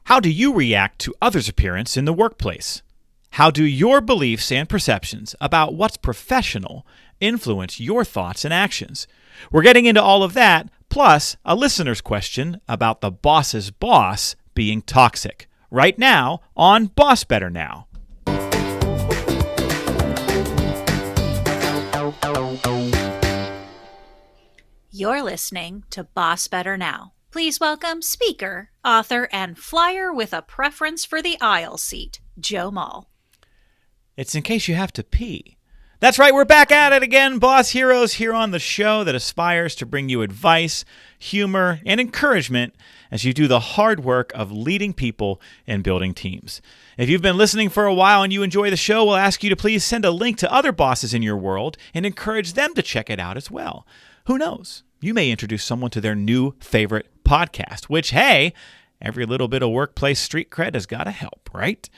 How do you react to others' appearance in the workplace? How do your beliefs and perceptions about what's professional influence your thoughts and actions? We're getting into all of that, plus a listener's question about the boss's boss being toxic. Right now on BossBetter Now. You're listening to BossBetter Now. Please welcome speaker, author, and flyer with a preference for the aisle seat, Joe Mull. It's in case you have to pee. That's right, we're back at it again, Boss Heroes, here on the show that aspires to bring you advice, humor, and encouragement as you do the hard work of leading people and building teams. If you've been listening for a while and you enjoy the show, we'll ask you to please send a link to other bosses in your world and encourage them to check it out as well. Who knows? You may introduce someone to their new favorite podcast, which, hey, every little bit of workplace street cred has got to help, right?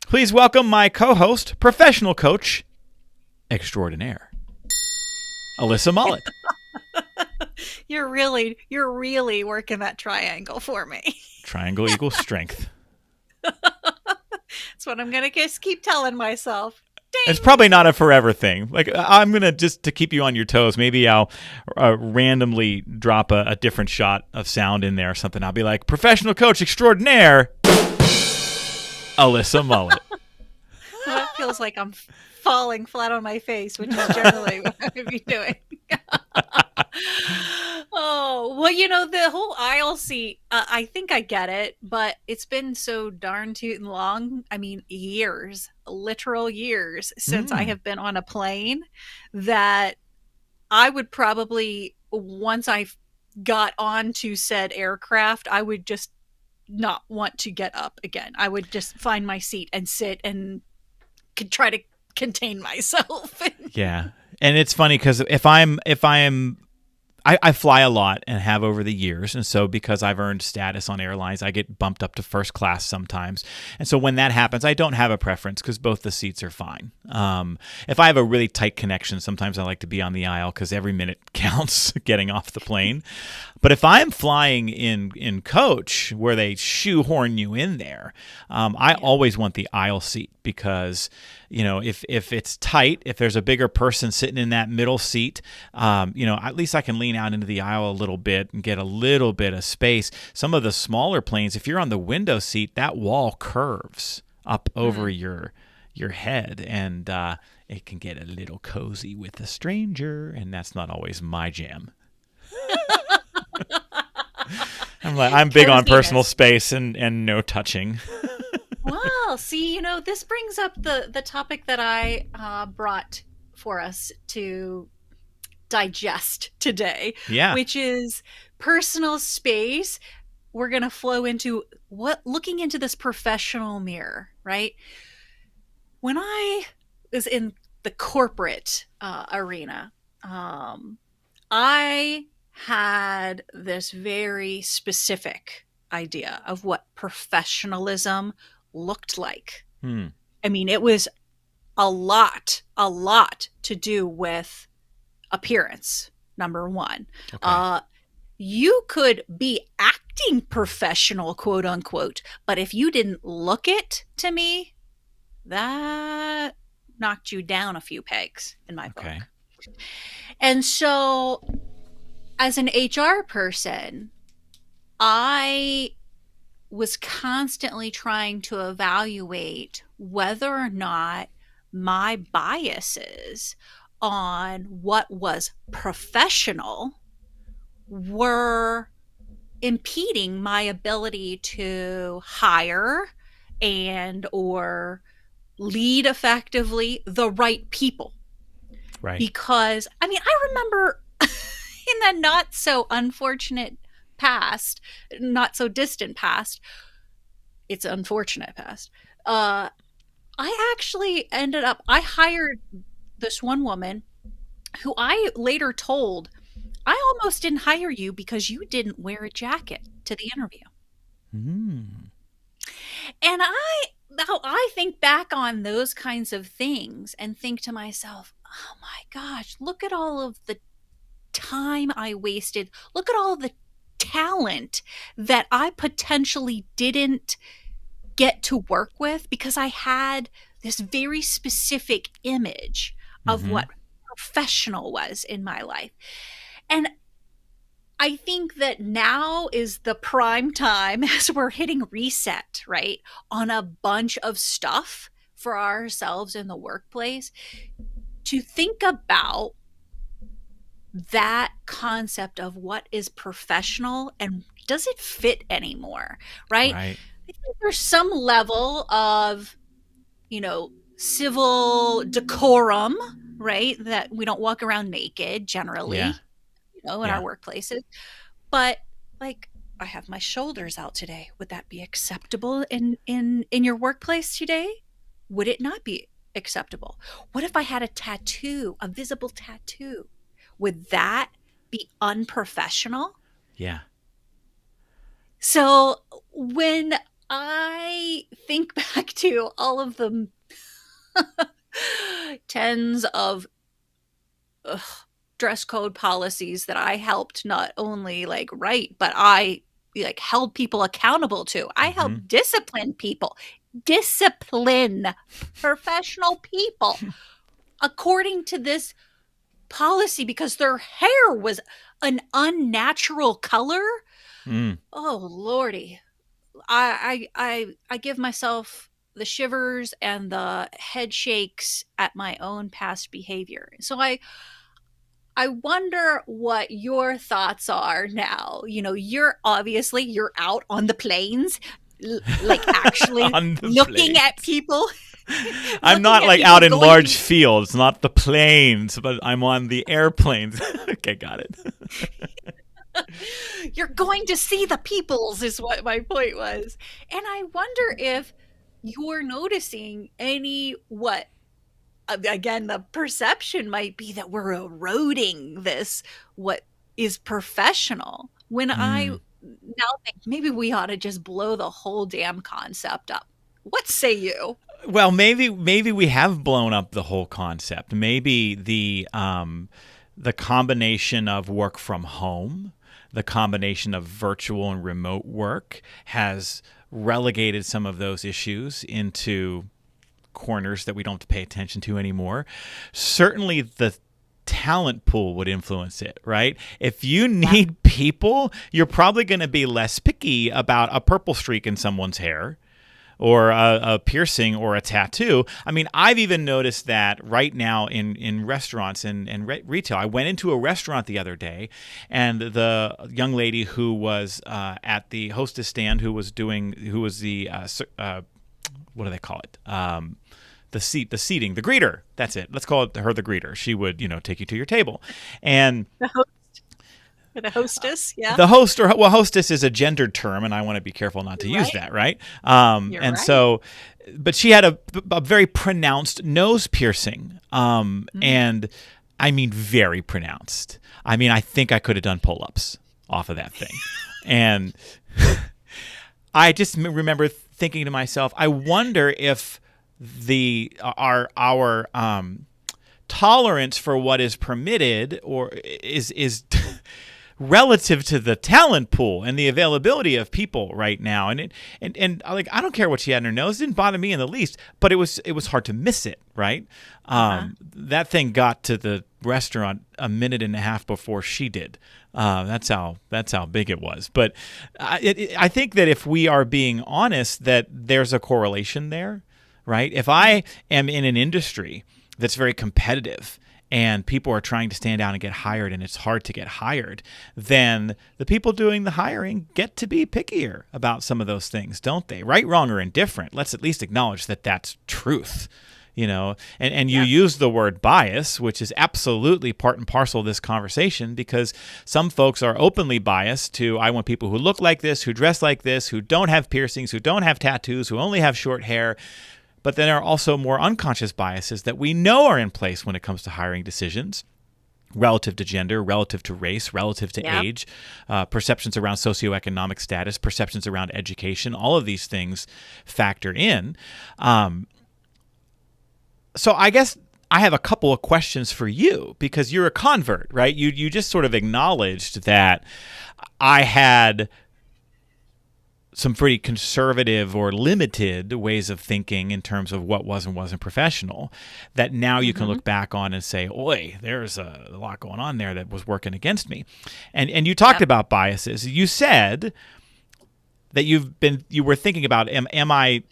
Please welcome my co-host, professional coach extraordinaire, Alyssa Mullet. You're really working that triangle for me. Triangle equals strength. That's what I'm going to just keep telling myself. Ding. It's probably not a forever thing. Like, I'm going to, just to keep you on your toes, maybe I'll randomly drop a different shot of sound in there or something. I'll be like, professional coach extraordinaire, Alyssa Mullet. Well, it feels like I'm falling flat on my face, which is generally what I would be doing. Oh, well, the whole aisle seat, I think I get it, but it's been so darn tootin' long. I mean, years, literal years since I have been on a plane that I would probably, once I got onto said aircraft, I would just not want to get up again. I would just find my seat and sit and could try to contain myself. Yeah. And it's funny because I fly a lot and have over the years. And so because I've earned status on airlines, I get bumped up to first class sometimes. And so when that happens, I don't have a preference because both the seats are fine. If I have a really tight connection, sometimes I like to be on the aisle because every minute counts getting off the plane. But if I'm flying in coach where they shoehorn you in there, I always want the aisle seat because, if it's tight, if there's a bigger person sitting in that middle seat, at least I can lean out into the aisle a little bit and get a little bit of space. Some of the smaller planes, if you're on the window seat, that wall curves up over your head, and it can get a little cozy with a stranger, and that's not always my jam. I'm big on personal space and no touching. Well, see, this brings up the topic that I brought for us to digest today, which is personal space. We're going to flow into looking into this professional mirror, right? When I was in the corporate arena, I had this very specific idea of what professionalism looked like. I mean, it was a lot to do with appearance, number one. Okay. You could be acting professional, quote unquote, but if you didn't look it, to me, that knocked you down a few pegs in my book. And so as an HR person, I was constantly trying to evaluate whether or not my biases on what was professional were impeding my ability to hire and or lead effectively the right people. Right. Because, I remember in the not so unfortunate past, not so distant past, it's unfortunate past, I actually I hired this one woman who I later told, I almost didn't hire you because you didn't wear a jacket to the interview. And I think back on those kinds of things and think to myself, oh my gosh, look at all of the time I wasted. Look at all the talent that I potentially didn't get to work with because I had this very specific image of Mm-hmm. what professional was in my life. And I think that now is the prime time as we're hitting reset, right, on a bunch of stuff for ourselves in the workplace to think about that concept of what is professional and does it fit anymore, right? Right. I think there's some level of, civil decorum, right? That we don't walk around naked Yeah. generally, in our Yeah. workplaces. But like, I have my shoulders out today. Would that be acceptable in your workplace today? Would it not be acceptable? What if I had a tattoo, a visible tattoo? Would that be unprofessional? Yeah. So when I think back to all of the tens of dress code policies that I helped not only like write, but I like held people accountable to. I Mm-hmm. helped discipline professional people according to this policy because their hair was an unnatural color. Mm. Oh lordy, I give myself the shivers and the head shakes at my own past behavior. So I wonder what your thoughts are now. You're out on the plains, like actually On the looking at plains. people. I'm Looking not at like people out in going large through, fields, not the plains, but I'm on the airplanes. Okay, got it. you're going to see the peoples, is what my point was. And I wonder if you're noticing what again, the perception might be that we're eroding this, what is professional. When I Mm. now think maybe we ought to just blow the whole damn concept up. What say you? Well, maybe we have blown up the whole concept. Maybe the combination of work from home, the combination of virtual and remote work has relegated some of those issues into corners that we don't have to pay attention to anymore. Certainly the talent pool would influence it, right? If you need people, you're probably going to be less picky about a purple streak in someone's hair or a piercing or a tattoo. I mean, I've even noticed that right now in restaurants and retail. I went into a restaurant the other day, and the young lady who was at the hostess stand, who was the what do they call it? The seating, the greeter. That's it. Let's call her the greeter. She would, take you to your table, and The hostess, yeah. the host, hostess is a gendered term, and I want to be careful not to use that, right? You're And right. so, but she had a very pronounced nose piercing, and I mean very pronounced. I mean, I think I could have done pull-ups off of that thing, and I just remember thinking to myself, I wonder if our tolerance for what is permitted or is relative to the talent pool and the availability of people right now. And like, I don't care what she had in her nose. It didn't bother me in the least, but it was hard to miss it, right? That thing got to the restaurant a minute and a half before she did. That's how big it was. But I think that if we are being honest, that there's a correlation there, right? If I am in an industry that's very competitive and people are trying to stand out and get hired, and it's hard to get hired, then the people doing the hiring get to be pickier about some of those things, don't they? Right, wrong, or indifferent. Let's at least acknowledge that that's truth. And you use the word bias, which is absolutely part and parcel of this conversation, because some folks are openly biased to, I want people who look like this, who dress like this, who don't have piercings, who don't have tattoos, who only have short hair. But then there are also more unconscious biases that we know are in place when it comes to hiring decisions, relative to gender, relative to race, relative to age, perceptions around socioeconomic status, perceptions around education. All of these things factor in. So I guess I have a couple of questions for you because you're a convert, right? You just sort of acknowledged that I had some pretty conservative or limited ways of thinking in terms of what was and wasn't professional, that now you can look back on and say, oi, there's a lot going on there that was working against me. And you talked about biases. You said that you were thinking about, am I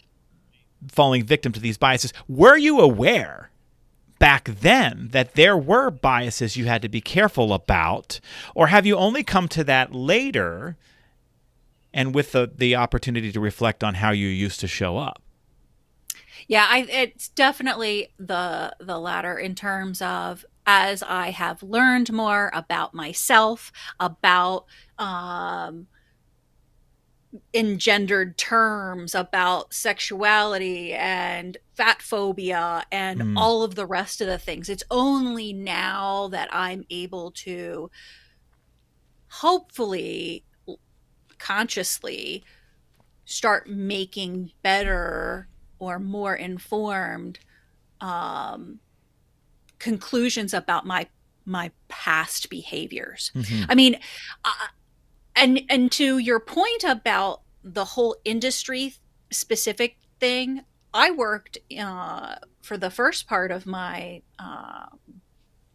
falling victim to these biases? Were you aware back then that there were biases you had to be careful about, or have you only come to that later and with the opportunity to reflect on how you used to show up? Yeah, it's definitely the latter, in terms of, as I have learned more about myself, about engendered terms, about sexuality and fat phobia and all of the rest of the things. It's only now that I'm able to hopefully consciously start making better or more informed conclusions about my past behaviors. I mean, and to your point about the whole industry specific thing, I worked for the first part of my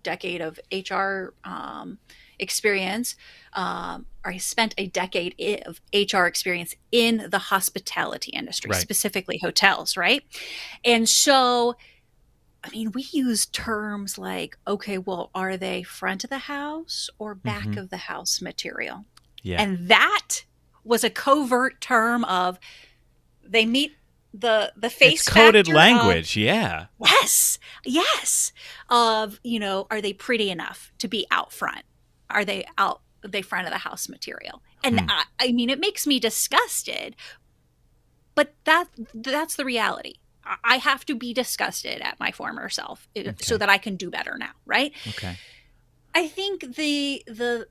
decade of HR experience. I spent a decade of HR experience in the hospitality industry, specifically hotels, right? And so, I mean, we use terms like, okay, well, are they front of the house or back of the house material? Yeah. And that was a covert term of, they meet the face it's coded factor language. Of, yeah. yes. Of, are they pretty enough to be out front? Are they front of the house material? And I mean, it makes me disgusted, but that's the reality. I have to be disgusted at my former self so that I can do better now, right? Okay. I think the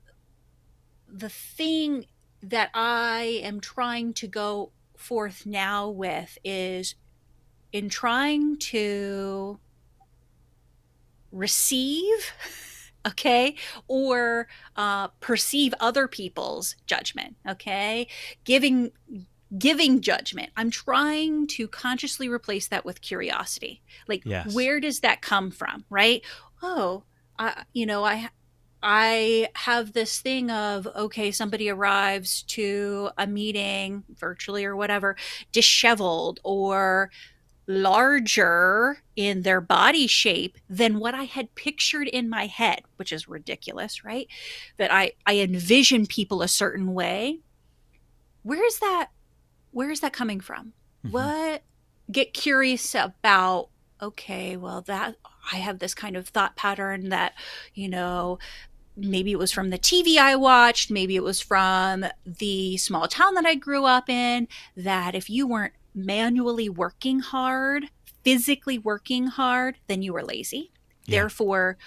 thing that I am trying to go forth now with is, in trying to receive, okay, or perceive other people's judgment, okay, giving judgment, I'm trying to consciously replace that with curiosity. Like, where does that come from, right? Oh, I have this thing of, okay, somebody arrives to a meeting virtually or whatever, disheveled or larger in their body shape than what I had pictured in my head, which is ridiculous, right? That I envision people a certain way. Where is that coming from? What? Get curious about, okay, well, that I have this kind of thought pattern that, maybe it was from the TV I watched, maybe it was from the small town that I grew up in, that if you weren't manually working hard, physically working hard, then you were lazy. Yeah. Therefore,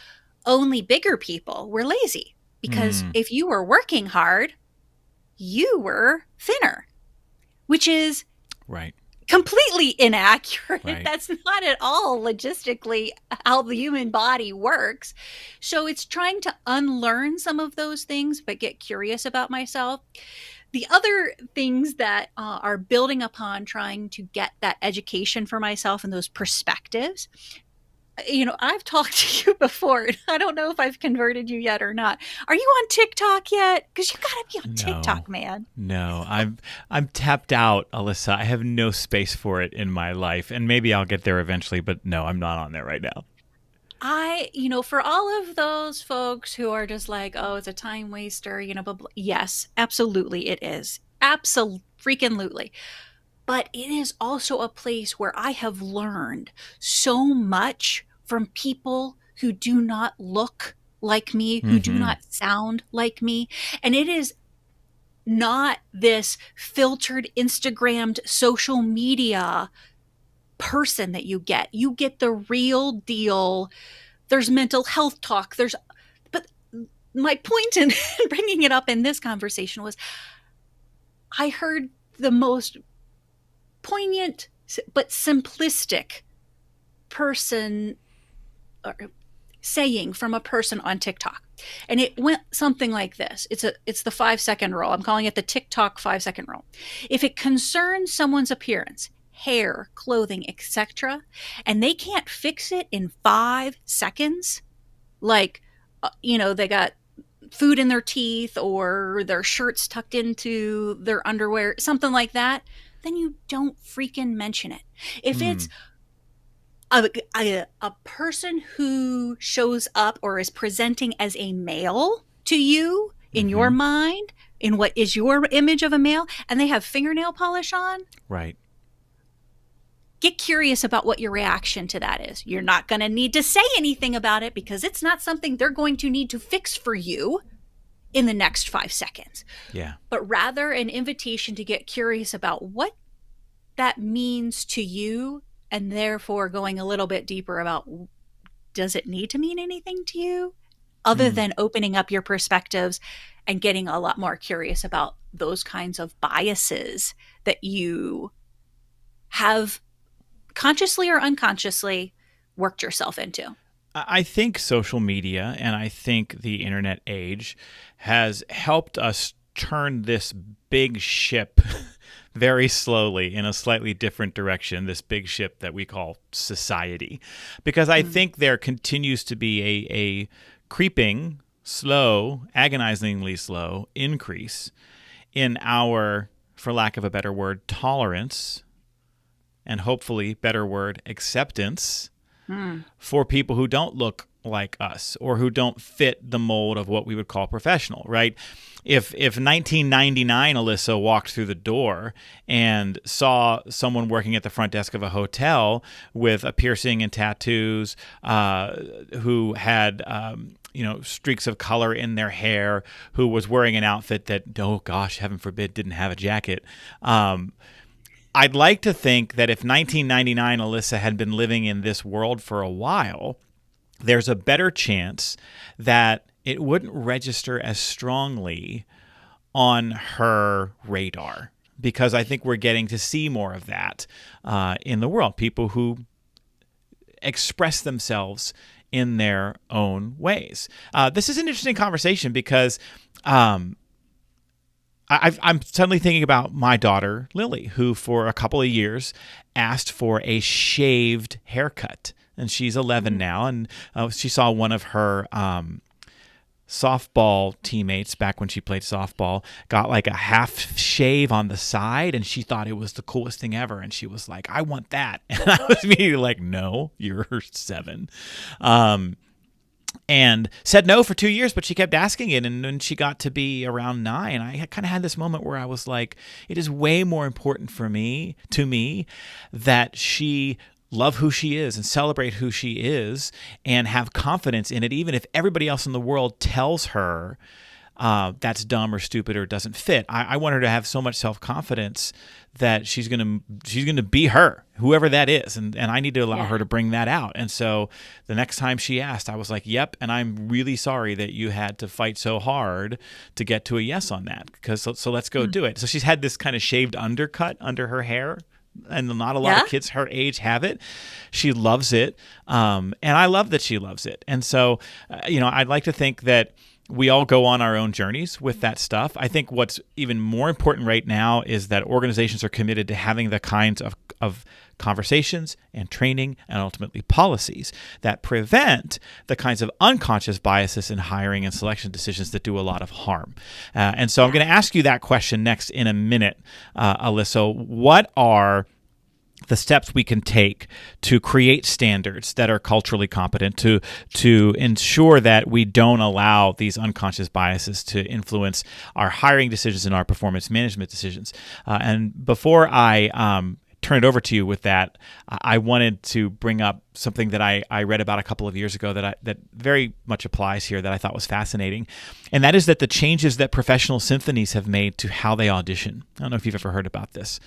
only bigger people were lazy, because if you were working hard, you were thinner, which is completely inaccurate. Right. That's not at all logistically how the human body works. So it's trying to unlearn some of those things, but get curious about myself. The other things that are building upon trying to get that education for myself and those perspectives. I've talked to you before, and I don't know if I've converted you yet or not. Are you on TikTok yet? Because you gotta be on TikTok, man. No, I'm tapped out, Alyssa. I have no space for it in my life, and maybe I'll get there eventually, but no, I'm not on there right now. For all of those folks who are just like, oh, it's a time waster, blah, blah, yes, absolutely it is. Absolutely. But it is also a place where I have learned so much from people who do not look like me, who do not sound like me. And it is not this filtered, Instagrammed social media person that you get. You get the real deal. There's mental health talk. But my point in bringing it up in this conversation was, I heard the most poignant but simplistic person saying from a person on TikTok. And it went something like this. It's the 5-second rule. I'm calling it the TikTok 5-second rule. If it concerns someone's appearance, hair, clothing, etc., and they can't fix it in 5 seconds, like they got food in their teeth or their shirts tucked into their underwear, something like that, then you don't freaking mention it. If it's a person who shows up or is presenting as a male to you in your mind, in what is your image of a male, and they have fingernail polish on, right, get curious about what your reaction to that is. You're not going to need to say anything about it because it's not something they're going to need to fix for you in the next 5 seconds. Yeah. But rather an invitation to get curious about what that means to you, and therefore going a little bit deeper about, does it need to mean anything to you other than opening up your perspectives and getting a lot more curious about those kinds of biases that you have consciously or unconsciously worked yourself into? I think social media and I think the internet age has helped us turn this big ship very slowly in a slightly different direction, this big ship that we call society. Because I think there continues to be a creeping, slow, agonizingly slow increase in our, for lack of a better word, tolerance, and hopefully better word, acceptance for people who don't look like us or who don't fit the mold of what we would call professional, right? If 1999 Alyssa walked through the door and saw someone working at the front desk of a hotel with a piercing and tattoos, who had streaks of color in their hair, who was wearing an outfit that, oh gosh, heaven forbid, didn't have a jacket, I'd like to think that if 1999 Alyssa had been living in this world for a while, there's a better chance that it wouldn't register as strongly on her radar, because I think we're getting to see more of that in the world. People who express themselves in their own ways. This is an interesting conversation because I'm suddenly thinking about my daughter, Lily, who for a couple of years asked for a shaved haircut. And she's 11 now, and she saw one of her softball teammates back when she played softball got like a half shave on the side, and she thought it was the coolest thing ever. And she was like, I want that. And I was immediately like, no, you're 7. And said no for 2 years, but she kept asking it. And when she got to be around 9, I kind of had this moment where I was like, it is way more important to me, that she love who she is and celebrate who she is and have confidence in it, even if everybody else in the world tells her that's dumb or stupid or doesn't fit. I want her to have so much self-confidence that she's gonna be her, whoever that is, and I need to allow her to bring that out. And so the next time she asked, I was like, yep, and I'm really sorry that you had to fight so hard to get to a yes on that, because so let's go do it. So she's had this kind of shaved undercut under her hair, and not a lot of kids her age have it. She loves it, and I love that she loves it. And so I'd like to think that we all go on our own journeys with that stuff. I think what's even more important right now is that organizations are committed to having the kinds of conversations and training and ultimately policies that prevent the kinds of unconscious biases in hiring and selection decisions that do a lot of harm. And so I'm going to ask you that question next in a minute, Alyssa. What are the steps we can take to create standards that are culturally competent, to ensure that we don't allow these unconscious biases to influence our hiring decisions and our performance management decisions? And before I turn it over to you with that, I wanted to bring up something that I read about a couple of years ago that very much applies here, that I thought was fascinating. And that is that the changes that professional symphonies have made to how they audition. I don't know if you've ever heard about this.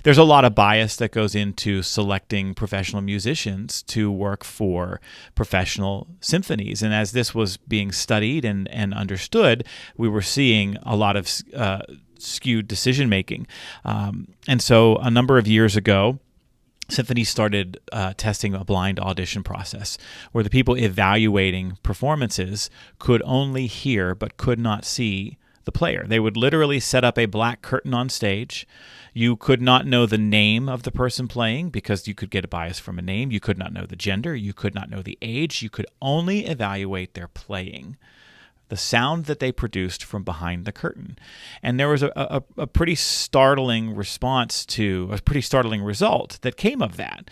There's a lot of bias that goes into selecting professional musicians to work for professional symphonies. And as this was being studied and understood, we were seeing a lot of skewed decision-making. And so a number of years ago, Symphony started testing a blind audition process where the people evaluating performances could only hear but could not see the player. They would literally set up a black curtain on stage. You could not know the name of the person playing because you could get a bias from a name. You could not know the gender. You could not know the age. You could only evaluate their playing, the sound that they produced from behind the curtain. And there was a pretty startling response to a pretty startling result that came of that,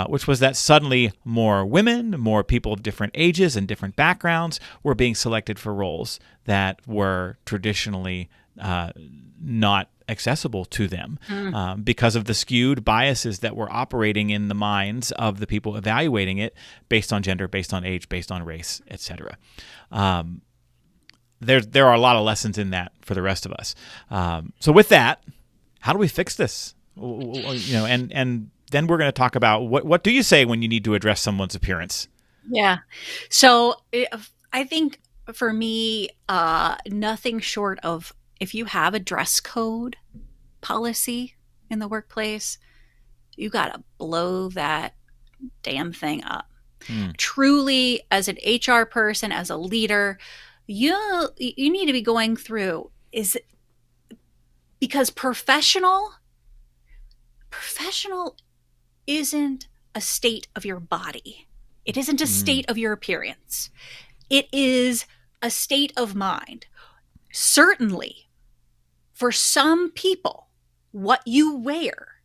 which was that suddenly more women, more people of different ages and different backgrounds were being selected for roles that were traditionally not accessible to them because of the skewed biases that were operating in the minds of the people evaluating it based on gender, based on age, based on race, etc. There are a lot of lessons in that for the rest of us. So with that, how do we fix this? And then we're going to talk about what do you say when you need to address someone's appearance? Yeah. So I think for me, nothing short of, if you have a dress code policy in the workplace, you got to blow that damn thing up. Truly, as an HR person, as a leader, you need to be going through, because professional isn't a state of your body. It isn't a state of your appearance. It is a state of mind. Certainly, for some people, what you wear,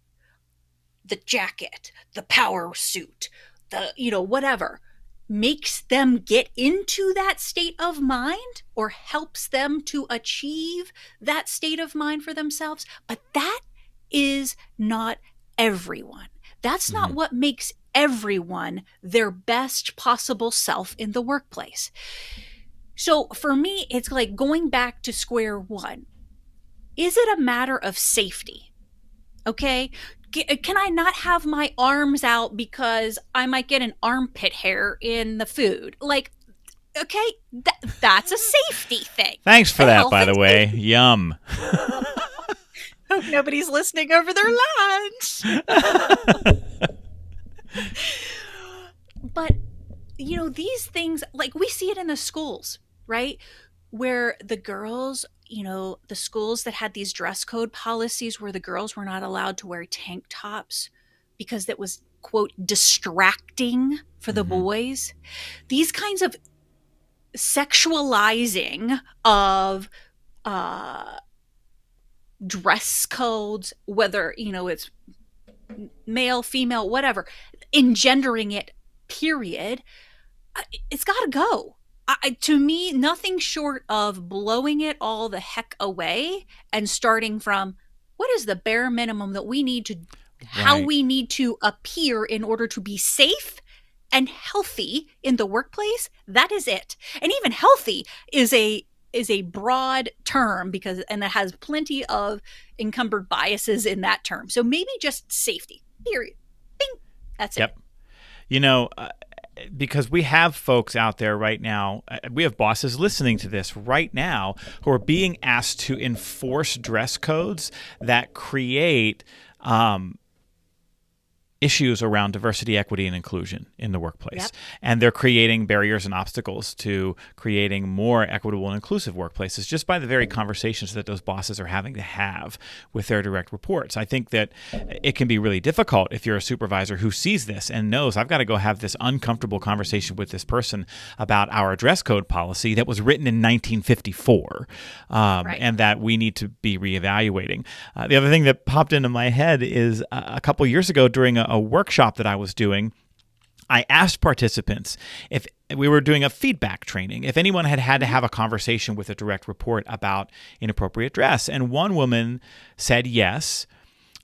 the jacket, the power suit, whatever, makes them get into that state of mind or helps them to achieve that state of mind for themselves. But that is not everyone. That's not what makes everyone their best possible self in the workplace. So for me, it's like going back to square one. Is it a matter of safety? Okay. Can I not have my arms out because I might get an armpit hair in the food? Like, okay, that's a safety thing. Thanks for that, by the way. Yum. Hope nobody's listening over their lunch. But, these things, like we see it in the schools, right? Where the girls, the schools that had these dress code policies where the girls were not allowed to wear tank tops because that was, quote, distracting for the boys. These kinds of sexualizing of dress codes, whether, it's male, female, whatever, engendering it, period, it's got to go. To me, nothing short of blowing it all the heck away and starting from what is the bare minimum that we need to, how we need to appear in order to be safe and healthy in the workplace. That is it. And even healthy is a broad term and that has plenty of encumbered biases in that term. So maybe just safety, period. Bing. That's it. Because we have folks out there right now, we have bosses listening to this right now who are being asked to enforce dress codes that create issues around diversity, equity, and inclusion in the workplace. Yep. And they're creating barriers and obstacles to creating more equitable and inclusive workplaces just by the very conversations that those bosses are having to have with their direct reports. I think that it can be really difficult if you're a supervisor who sees this and knows I've got to go have this uncomfortable conversation with this person about our dress code policy that was written in 1954 and that we need to be reevaluating. The other thing that popped into my head is a couple years ago during a workshop that I was doing, I asked participants if we were doing a feedback training, if anyone had to have a conversation with a direct report about inappropriate dress. And one woman said yes.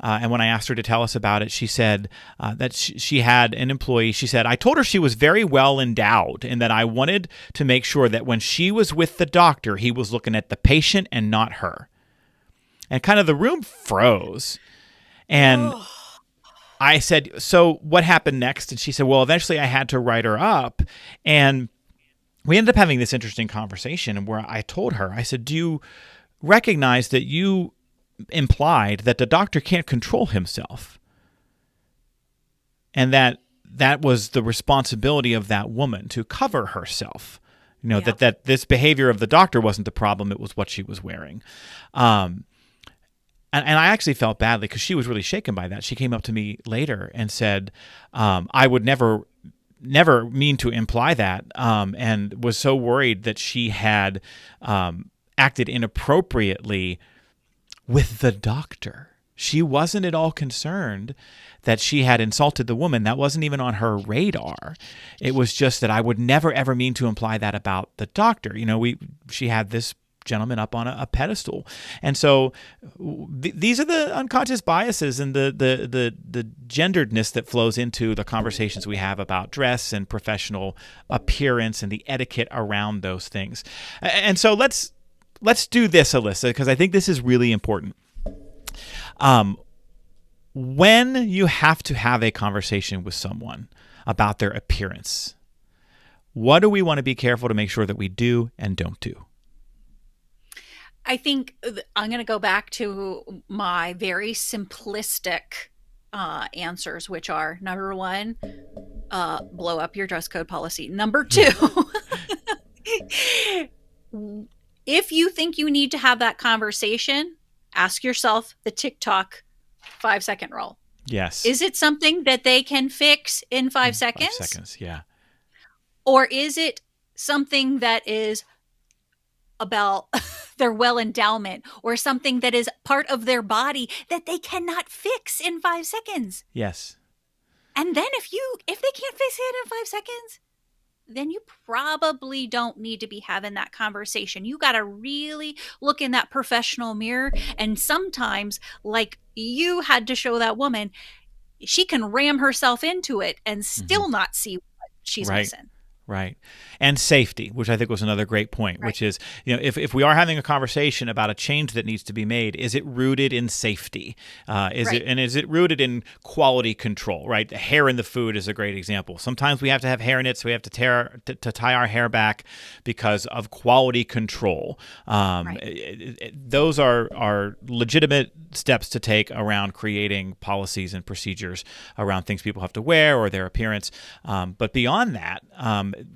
And when I asked her to tell us about it, she said that she had an employee. She said, I told her she was very well endowed and that I wanted to make sure that when she was with the doctor, he was looking at the patient and not her. And kind of the room froze. And I said, so what happened next? And she said, well, eventually I had to write her up. And we ended up having this interesting conversation where I told her, I said, do you recognize that you implied that the doctor can't control himself? and that was the responsibility of that woman to cover herself. That this behavior of the doctor wasn't the problem; it was what she was wearing. And I actually felt badly because she was really shaken by that. She came up to me later and said, "I would never mean to imply that," and was so worried that she had acted inappropriately with the doctor. She wasn't at all concerned that she had insulted the woman. That wasn't even on her radar. It was just that I would never, ever mean to imply that about the doctor. She had this gentleman up on a pedestal. And so these are the unconscious biases and the genderedness that flows into the conversations we have about dress and professional appearance and the etiquette around those things. And so let's do this, Alyssa, because I think this is really important. When you have to have a conversation with someone about their appearance, what do we want to be careful to make sure that we do and don't do? I think I'm going to go back to my very simplistic answers, which are number one, blow up your dress code policy. Number two, if you think you need to have that conversation, ask yourself the TikTok 5-second rule. Yes. Is it something that they can fix in 5 seconds? 5 seconds, yeah. Or is it something that is about their well endowment or something that is part of their body that they cannot fix in 5 seconds? Yes. And then if they can't fix it in 5 seconds, then you probably don't need to be having that conversation. You got to really look in that professional mirror. And sometimes, like you had to show that woman, she can ram herself into it and still not see what she's missing. Right. And safety, which I think was another great point, which is, if we are having a conversation about a change that needs to be made, is it rooted in safety? Is it rooted in quality control, right? The hair in the food is a great example. Sometimes we have to have hair in it, so we have to tie our hair back because of quality control. Those are legitimate steps to take around creating policies and procedures around things people have to wear or their appearance. But beyond that,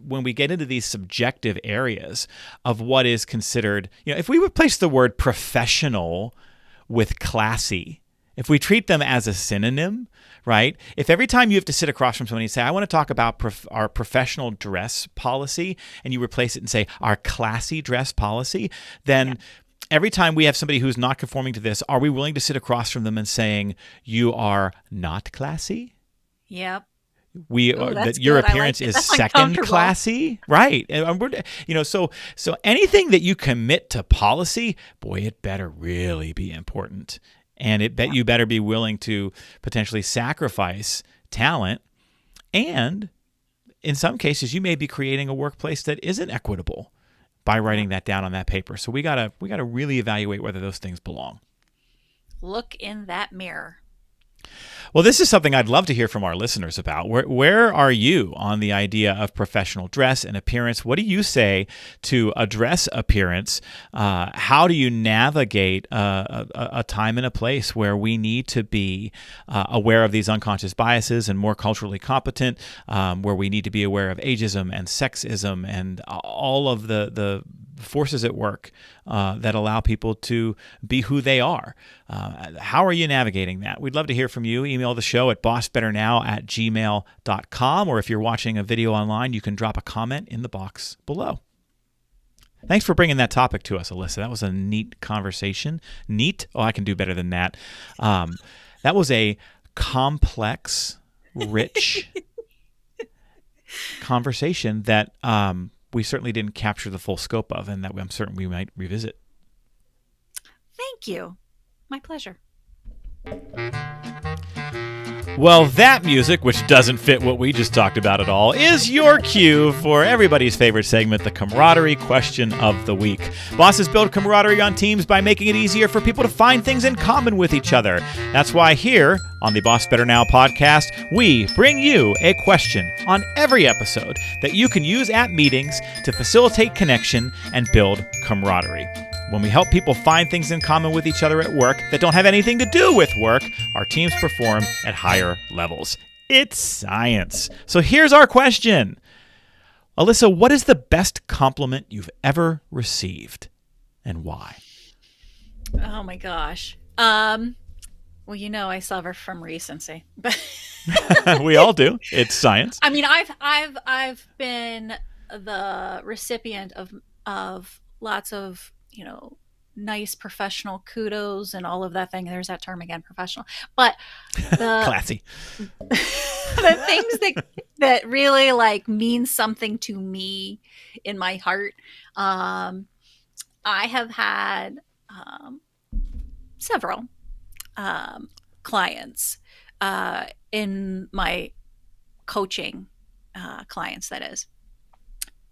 when we get into these subjective areas of what is considered, if we replace the word professional with classy, if we treat them as a synonym, right? If every time you have to sit across from somebody and say, I want to talk about our professional dress policy, and you replace it and say, our classy dress policy, then every time we have somebody who's not conforming to this, are we willing to sit across from them and saying, you are not classy? Yep. That your appearance is second classy, right? And so anything that you commit to policy, boy, it better really be important, and you better be willing to potentially sacrifice talent, and in some cases, you may be creating a workplace that isn't equitable by writing that down on that paper. So we gotta really evaluate whether those things belong. Look in that mirror. Well, this is something I'd love to hear from our listeners about. Where are you on the idea of professional dress and appearance? What do you say to address appearance? How do you navigate a time and a place where we need to be aware of these unconscious biases and more culturally competent, where we need to be aware of ageism and sexism and all of the forces at work that allow people to be who they are? How are you navigating that? We'd love to hear from you. Email the show at bossbetternow@gmail.com, or if you're watching a video online, you can drop a comment in the box below. Thanks for bringing that topic to us, Alyssa. That was a neat conversation. Neat? Oh, I can do better than that. That was a complex, rich conversation that we certainly didn't capture the full scope of, and that I'm certain we might revisit. Thank you. My pleasure. Well, that music, which doesn't fit what we just talked about at all, is your cue for everybody's favorite segment, the Camaraderie Question of the Week. Bosses build camaraderie on teams by making it easier for people to find things in common with each other. That's why here on the Boss Better Now podcast, we bring you a question on every episode that you can use at meetings to facilitate connection and build camaraderie. When we help people find things in common with each other at work that don't have anything to do with work, our teams perform at higher levels. It's science. So here's our question. Alyssa, what is the best compliment you've ever received and why? Oh my gosh. Well, I suffer from recency, but We all do. It's science. I mean, I've been the recipient of lots of nice professional kudos and all of that thing. There's that term again, professional. But the Classy. the things that really like mean something to me in my heart. I have had several clients in my coaching clients, that is,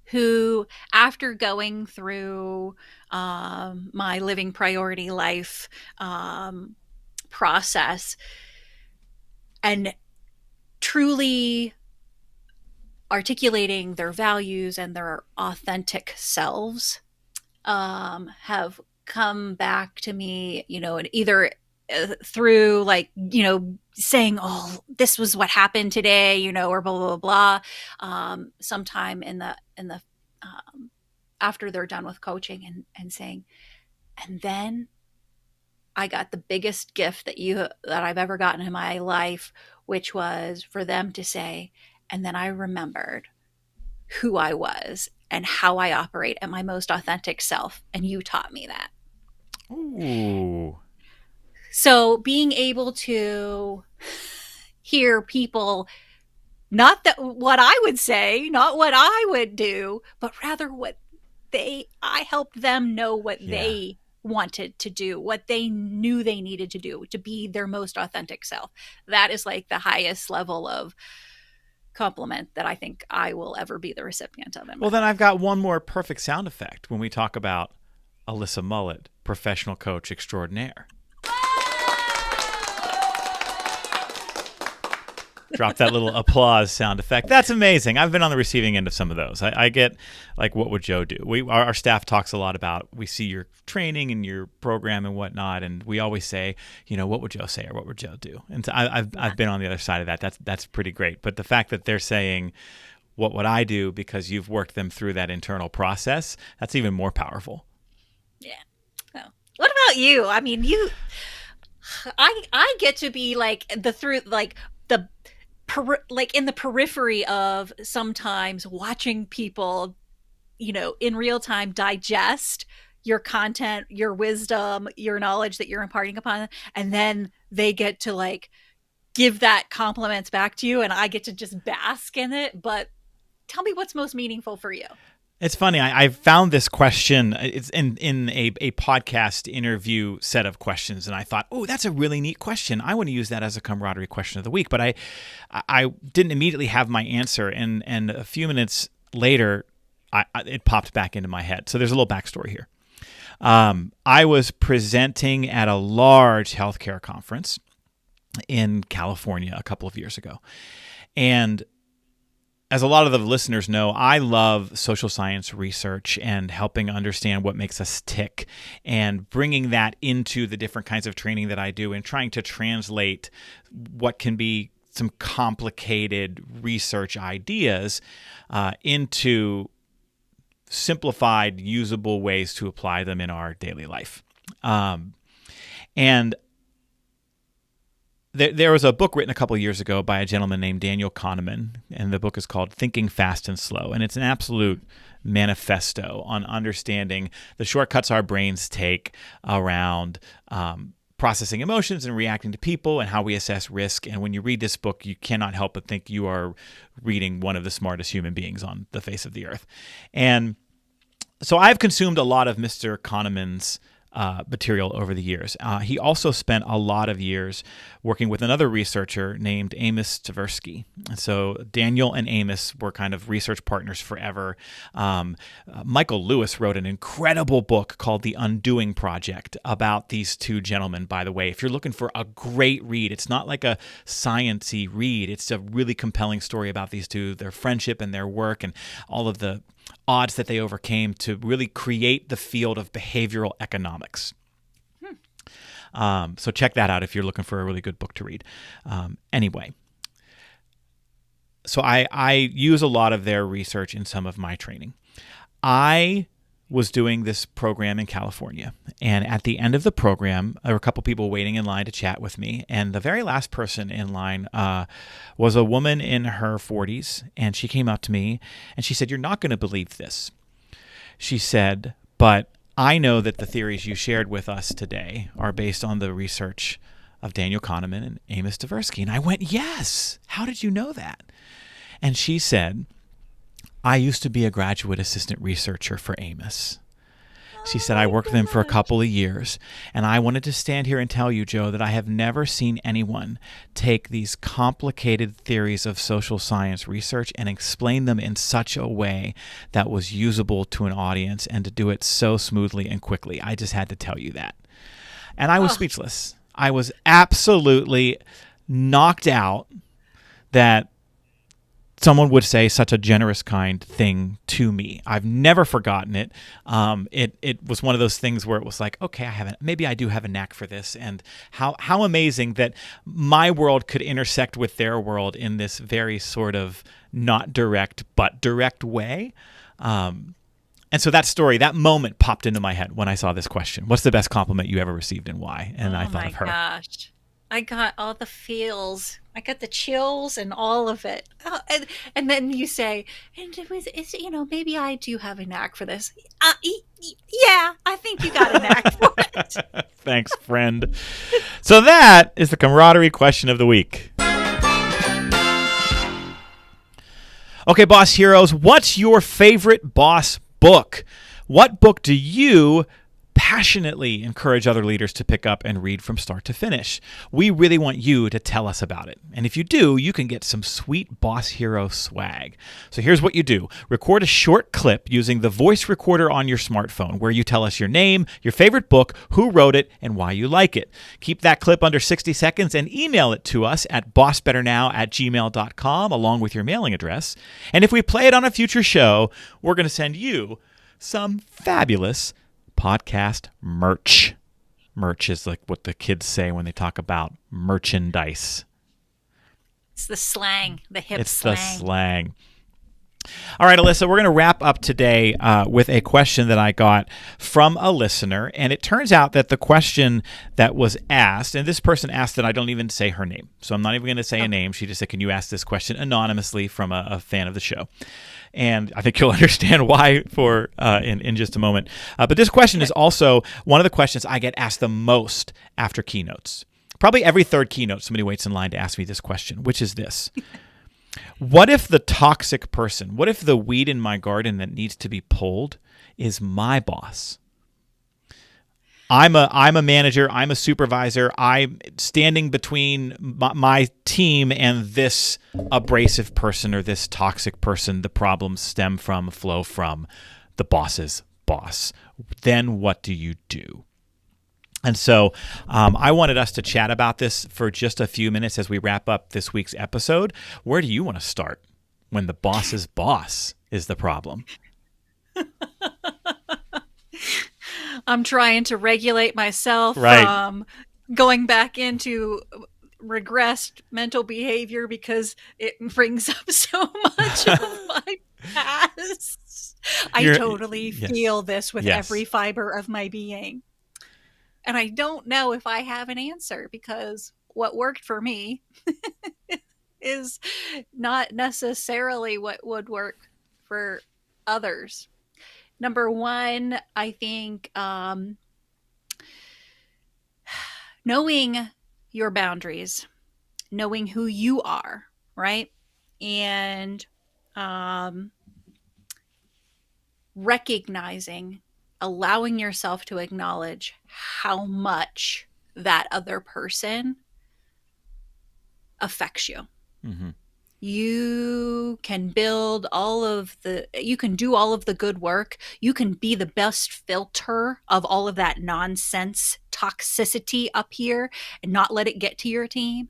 who, after going through my living priority life process and truly articulating their values and their authentic selves, have come back to me, and either through saying, "Oh, this was what happened today," or blah blah blah. Sometime in the after they're done with coaching and saying, and then I got the biggest gift that I've ever gotten in my life, which was for them to say, and then I remembered who I was and how I operate at my most authentic self, and you taught me that. Ooh. So being able to hear people, not that what I would say, not what I would do, but rather I helped them know what they wanted to do, what they knew they needed to do to be their most authentic self. That is like the highest level of compliment that I think I will ever be the recipient of. Well, then I've got one more perfect sound effect when we talk about Alyssa Mullet, professional coach extraordinaire. Drop that little applause sound effect. That's amazing. I've been on the receiving end of some of those. I get like, what would Joe do? Our staff talks a lot about, we see your training and your program and whatnot, and we always say, what would Joe say or what would Joe do? And so I've been on the other side of that. That's pretty great. But the fact that they're saying, what would I do, because you've worked them through that internal process, that's even more powerful. Yeah. Well, what about you? I mean, I get to be like in the periphery of sometimes watching people, in real time digest your content, your wisdom, your knowledge that you're imparting upon them, and then they get to like give that compliments back to you, and I get to just bask in it. But tell me what's most meaningful for you. It's funny. I found this question. It's in a podcast interview set of questions, and I thought, oh, that's a really neat question. I want to use that as a camaraderie question of the week. But I didn't immediately have my answer, and a few minutes later, it popped back into my head. So there's a little backstory here. I was presenting at a large healthcare conference in California a couple of years ago, and as a lot of the listeners know, I love social science research and helping understand what makes us tick and bringing that into the different kinds of training that I do and trying to translate what can be some complicated research ideas into simplified, usable ways to apply them in our daily life. And there was a book written a couple of years ago by a gentleman named Daniel Kahneman, and the book is called Thinking Fast and Slow. And it's an absolute manifesto on understanding the shortcuts our brains take around processing emotions and reacting to people and how we assess risk. And when you read this book, you cannot help but think you are reading one of the smartest human beings on the face of the earth. And so I've consumed a lot of Mr. Kahneman's material over the years. He also spent a lot of years working with another researcher named Amos Tversky. And so Daniel and Amos were kind of research partners forever. Michael Lewis wrote an incredible book called The Undoing Project about these two gentlemen, by the way. If you're looking for a great read, it's not like a science-y read. It's a really compelling story about these two, their friendship and their work and all of the odds that they overcame to really create the field of behavioral economics. So check that out if you're looking for a really good book to read. Anyway, So I use a lot of their research in some of my training. I was doing this program in California, and at the end of the program, there were a couple people waiting in line to chat with me, and the very last person in line was a woman in her 40s, and she came up to me, and she said, "You're not going to believe this." She said, "But I know that the theories you shared with us today are based on the research of Daniel Kahneman and Amos Tversky." And I went, "Yes. How did you know that?" And she said, "I used to be a graduate assistant researcher for Amos." She said, "I worked with him for a couple of years, and I wanted to stand here and tell you, Joe, that I have never seen anyone take these complicated theories of social science research and explain them in such a way that was usable to an audience, and to do it so smoothly and quickly. I just had to tell you that." And I was speechless. I was absolutely knocked out that someone would say such a generous, kind thing to me. I've never forgotten it. It was one of those things where it was like, okay, maybe I do have a knack for this, and how amazing that my world could intersect with their world in this very sort of not direct but direct way. And so that story, that moment popped into my head when I saw this question. What's the best compliment you ever received and why? And I thought of her. Oh my gosh. I got all the feels. I got the chills and all of it. And then you say, and maybe I do have a knack for this. Yeah, I think you got a knack for it. Thanks, friend. So that is the camaraderie question of the week. Okay, Boss Heroes, what's your favorite boss book? What book do you passionately encourage other leaders to pick up and read from start to finish? We really want you to tell us about it. And if you do, you can get some sweet Boss Hero swag. So here's what you do. Record a short clip using the voice recorder on your smartphone where you tell us your name, your favorite book, who wrote it, and why you like it. Keep that clip under 60 seconds and email it to us at bossbetternow@gmail.com along with your mailing address. And if we play it on a future show, we're going to send you some fabulous podcast merch. Merch is like what the kids say when they talk about merchandise. It's the slang, the hip slang. It's the slang. All right, Alyssa, we're going to wrap up today with a question that I got from a listener. And it turns out that the question that was asked, and this person asked that I don't even say her name. So I'm not even going to say a name. She just said, "Can you ask this question anonymously," from a fan of the show. And I think you'll understand why in just a moment. But this question is also one of the questions I get asked the most after keynotes. Probably every third keynote, somebody waits in line to ask me this question, which is this. What if the toxic person, what if the weed in my garden that needs to be pulled is my boss? I'm a manager. I'm a supervisor. I'm standing between my team and this abrasive person or this toxic person. The problems flow from the boss's boss. Then what do you do? And so I wanted us to chat about this for just a few minutes as we wrap up this week's episode. Where do you want to start when the boss's boss is the problem? I'm trying to regulate myself from going back into regressed mental behavior because it brings up so much of my past. I totally feel this with every fiber of my being. And I don't know if I have an answer, because what worked for me is not necessarily what would work for others. Number one, I think knowing your boundaries, knowing who you are, right? And recognizing, allowing yourself to acknowledge how much that other person affects you. Mm-hmm. You can do all of the good work. You can be the best filter of all of that nonsense toxicity up here and not let it get to your team,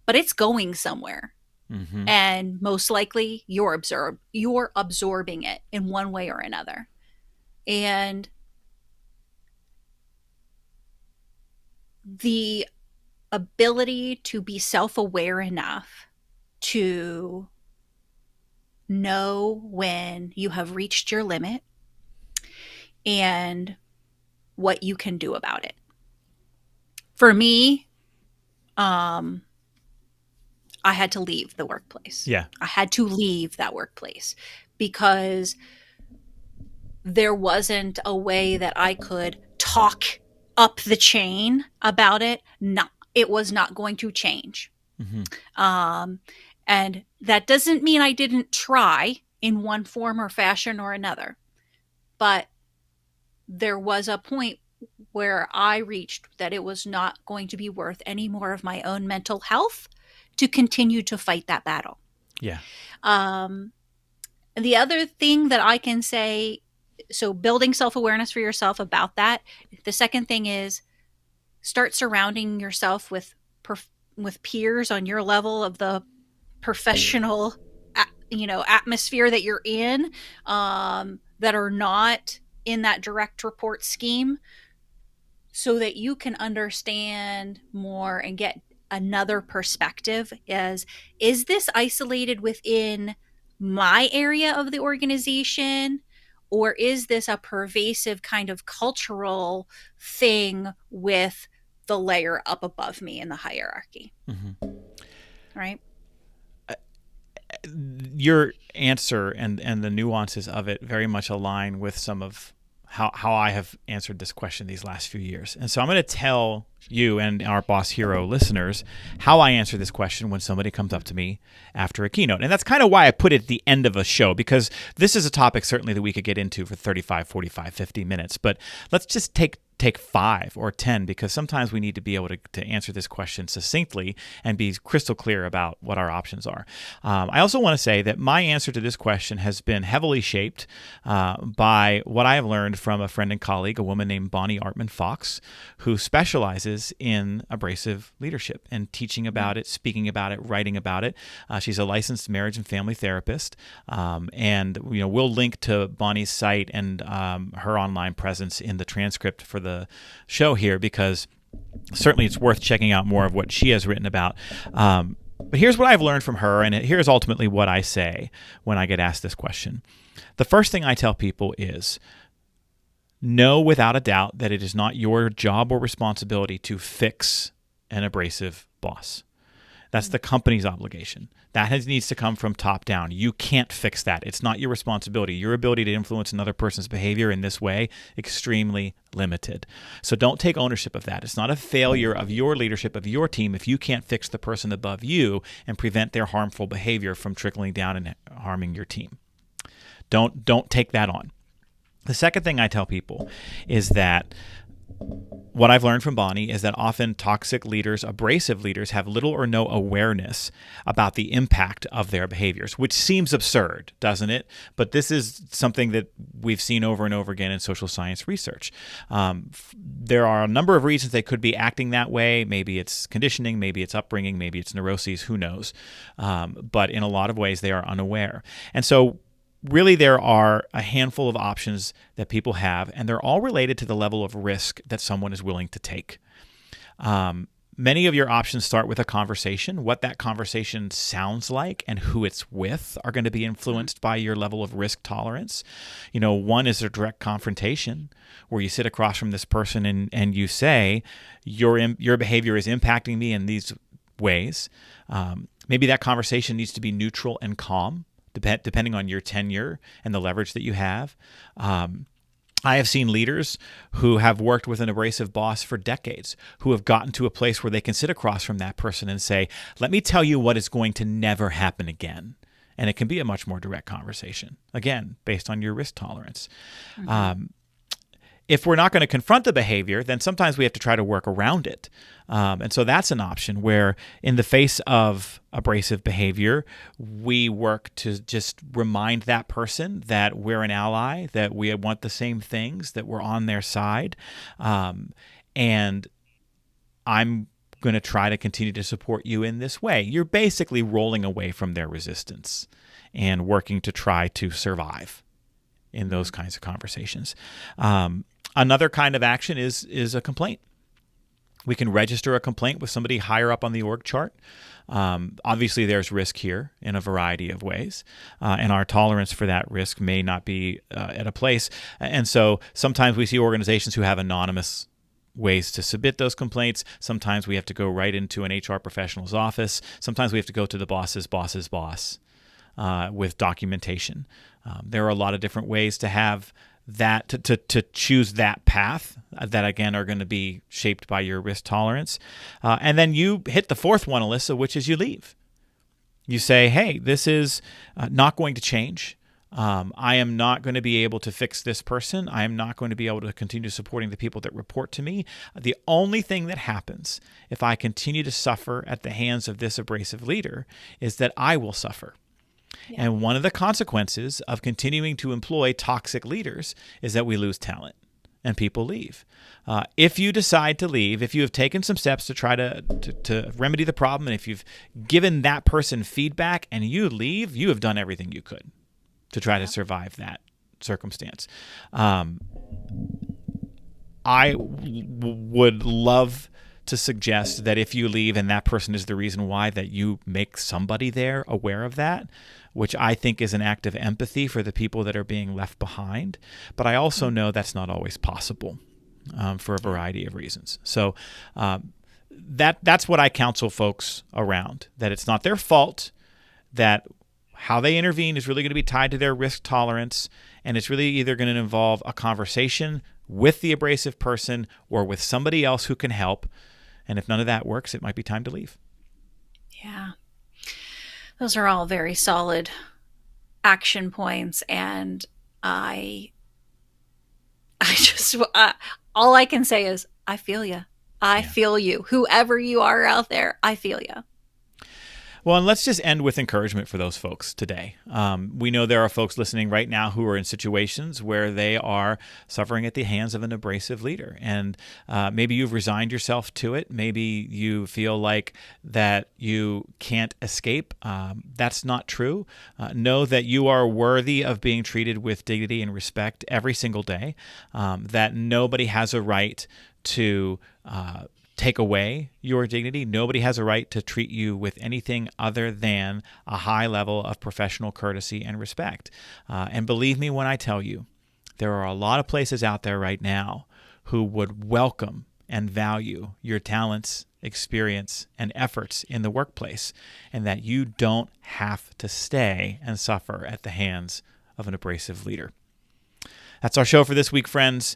but it's going somewhere. Mm-hmm. And most likely you're absorbing it in one way or another. And the ability to be self-aware enough to know when you have reached your limit and what you can do about it. For me, I had to leave the workplace. Yeah. I had to leave that workplace because there wasn't a way that I could talk up the chain about it. No, it was not going to change. Mm-hmm. And that doesn't mean I didn't try in one form or fashion or another. But there was a point where I reached that it was not going to be worth any more of my own mental health to continue to fight that battle. Yeah. The other thing that I can say, so building self-awareness for yourself about that. The second thing is start surrounding yourself with peers on your level of the professional atmosphere that you're in, that are not in that direct report scheme, so that you can understand more and get another perspective. Is this isolated within my area of the organization, or is this a pervasive kind of cultural thing with the layer up above me in the hierarchy? Mm-hmm. Right. Your answer and the nuances of it very much align with some of how I have answered this question these last few years. And so I'm going to tell you and our Boss Hero listeners how I answer this question when somebody comes up to me after a keynote. And that's kind of why I put it at the end of a show, because this is a topic certainly that we could get into for 35, 45, 50 minutes. But let's just take 5 or 10, because sometimes we need to be able to answer this question succinctly and be crystal clear about what our options are. I also want to say that my answer to this question has been heavily shaped by what I have learned from a friend and colleague, a woman named Bonnie Artman Fox, who specializes in abrasive leadership and teaching about it, speaking about it, writing about it. She's a licensed marriage and family therapist, and we'll link to Bonnie's site and her online presence in the transcript for the show here, because certainly it's worth checking out more of what she has written about. But here's what I've learned from her, and here's ultimately what I say when I get asked this question. The first thing I tell people is, know without a doubt that it is not your job or responsibility to fix an abrasive boss. That's the company's obligation. That needs to come from top down. You can't fix that. It's not your responsibility. Your ability to influence another person's behavior in this way, extremely limited. So don't take ownership of that. It's not a failure of your leadership of your team if you can't fix the person above you and prevent their harmful behavior from trickling down and harming your team. Don't take that on. The second thing I tell people is that what I've learned from Bonnie is that often toxic leaders, abrasive leaders, have little or no awareness about the impact of their behaviors, which seems absurd, doesn't it? But this is something that we've seen over and over again in social science research. There are a number of reasons they could be acting that way. Maybe it's conditioning, maybe it's upbringing, maybe it's neuroses, who knows? But in a lot of ways, they are unaware. And so really, there are a handful of options that people have, and they're all related to the level of risk that someone is willing to take. Many of your options start with a conversation. What that conversation sounds like and who it's with are going to be influenced by your level of risk tolerance. One is a direct confrontation, where you sit across from this person and you say, your behavior is impacting me in these ways. Maybe that conversation needs to be neutral and calm, depending on your tenure and the leverage that you have. I have seen leaders who have worked with an abrasive boss for decades, who have gotten to a place where they can sit across from that person and say, let me tell you what is going to never happen again. And it can be a much more direct conversation, again, based on your risk tolerance. Mm-hmm. If we're not going to confront the behavior, then sometimes we have to try to work around it. And so that's an option where, in the face of abrasive behavior, we work to just remind that person that we're an ally, that we want the same things, that we're on their side. And I'm going to try to continue to support you in this way. You're basically rolling away from their resistance and working to try to survive in those kinds of conversations. Another kind of action is a complaint. We can register a complaint with somebody higher up on the org chart. Obviously, there's risk here in a variety of ways, and our tolerance for that risk may not be at a place. And so sometimes we see organizations who have anonymous ways to submit those complaints. Sometimes we have to go right into an HR professional's office. Sometimes we have to go to the boss's boss's boss with documentation. There are a lot of different ways to have that, to choose that path that, again, are going to be shaped by your risk tolerance. And then you hit the fourth one, Alyssa, which is you leave. You say, hey, this is not going to change. I am not going to be able to fix this person. I am not going to be able to continue supporting the people that report to me. The only thing that happens if I continue to suffer at the hands of this abrasive leader is that I will suffer. Yeah. And one of the consequences of continuing to employ toxic leaders is that we lose talent and people leave. If you decide to leave, if you have taken some steps to try to remedy the problem, and if you've given that person feedback and you leave, you have done everything you could to try to survive that circumstance. I would love to suggest that if you leave and that person is the reason why, that you make somebody there aware of that, which I think is an act of empathy for the people that are being left behind. But I also know that's not always possible for a variety of reasons. So that's what I counsel folks around, that it's not their fault, that how they intervene is really going to be tied to their risk tolerance, and it's really either going to involve a conversation with the abrasive person or with somebody else who can help. And if none of that works, it might be time to leave. Yeah. Those are all very solid action points. And I just, all I can say is, I feel you. I feel you. Whoever you are out there, I feel you. Well, and let's just end with encouragement for those folks today. We know there are folks listening right now who are in situations where they are suffering at the hands of an abrasive leader. And maybe you've resigned yourself to it. Maybe you feel like that you can't escape. That's not true. Know that you are worthy of being treated with dignity and respect every single day, that nobody has a right to take away your dignity. Nobody has a right to treat you with anything other than a high level of professional courtesy and respect. And believe me when I tell you, there are a lot of places out there right now who would welcome and value your talents, experience, and efforts in the workplace, and that you don't have to stay and suffer at the hands of an abrasive leader. That's our show for this week, friends.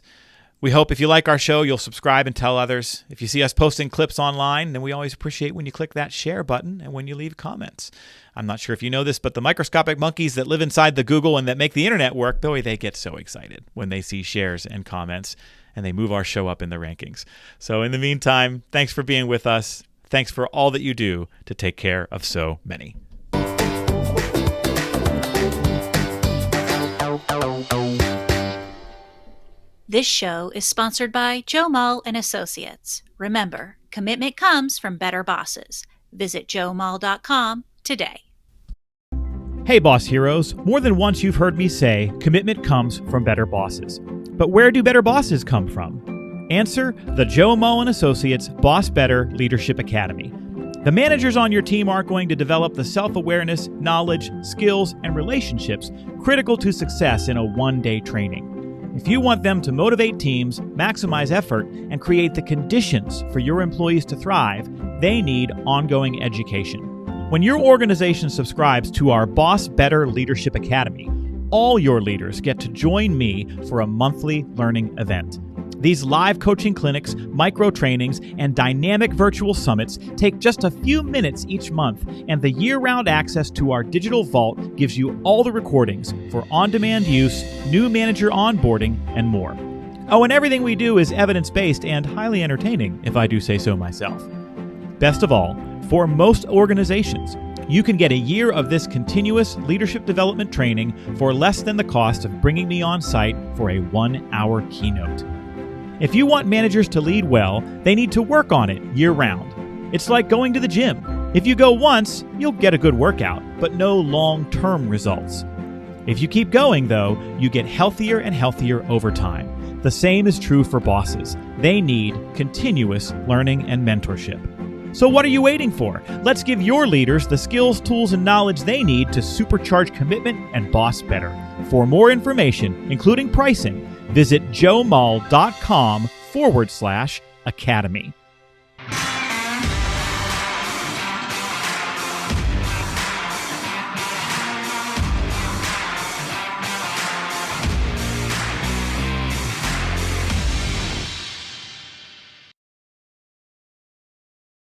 We hope if you like our show, you'll subscribe and tell others. If you see us posting clips online, then we always appreciate when you click that share button and when you leave comments. I'm not sure if you know this, but the microscopic monkeys that live inside the Google and that make the internet work, boy, they get so excited when they see shares and comments, and they move our show up in the rankings. So in the meantime, thanks for being with us. Thanks for all that you do to take care of so many. This show is sponsored by Joe Mull and Associates. Remember, commitment comes from better bosses. Visit joemull.com today. Hey, boss heroes. More than once you've heard me say commitment comes from better bosses. But where do better bosses come from? Answer: the Joe Mull and Associates BossBetter Leadership Academy. The managers on your team are going to develop the self-awareness, knowledge, skills, and relationships critical to success in a one-day training. If you want them to motivate teams, maximize effort, and create the conditions for your employees to thrive, they need ongoing education. When your organization subscribes to our BossBetter Leadership Academy, all your leaders get to join me for a monthly learning event. These live coaching clinics, micro trainings, and dynamic virtual summits take just a few minutes each month, and the year-round access to our digital vault gives you all the recordings for on-demand use, new manager onboarding, and more. Oh, and everything we do is evidence-based and highly entertaining, if I do say so myself. Best of all, for most organizations, you can get a year of this continuous leadership development training for less than the cost of bringing me on site for a 1-hour keynote. If you want managers to lead well, they need to work on it year-round. It's like going to the gym. If you go once, you'll get a good workout, but no long-term results. If you keep going, though, you get healthier and healthier over time. The same is true for bosses. They need continuous learning and mentorship. So what are you waiting for? Let's give your leaders the skills, tools, and knowledge they need to supercharge commitment and boss better. For more information, including pricing, visit joemull.com/academy.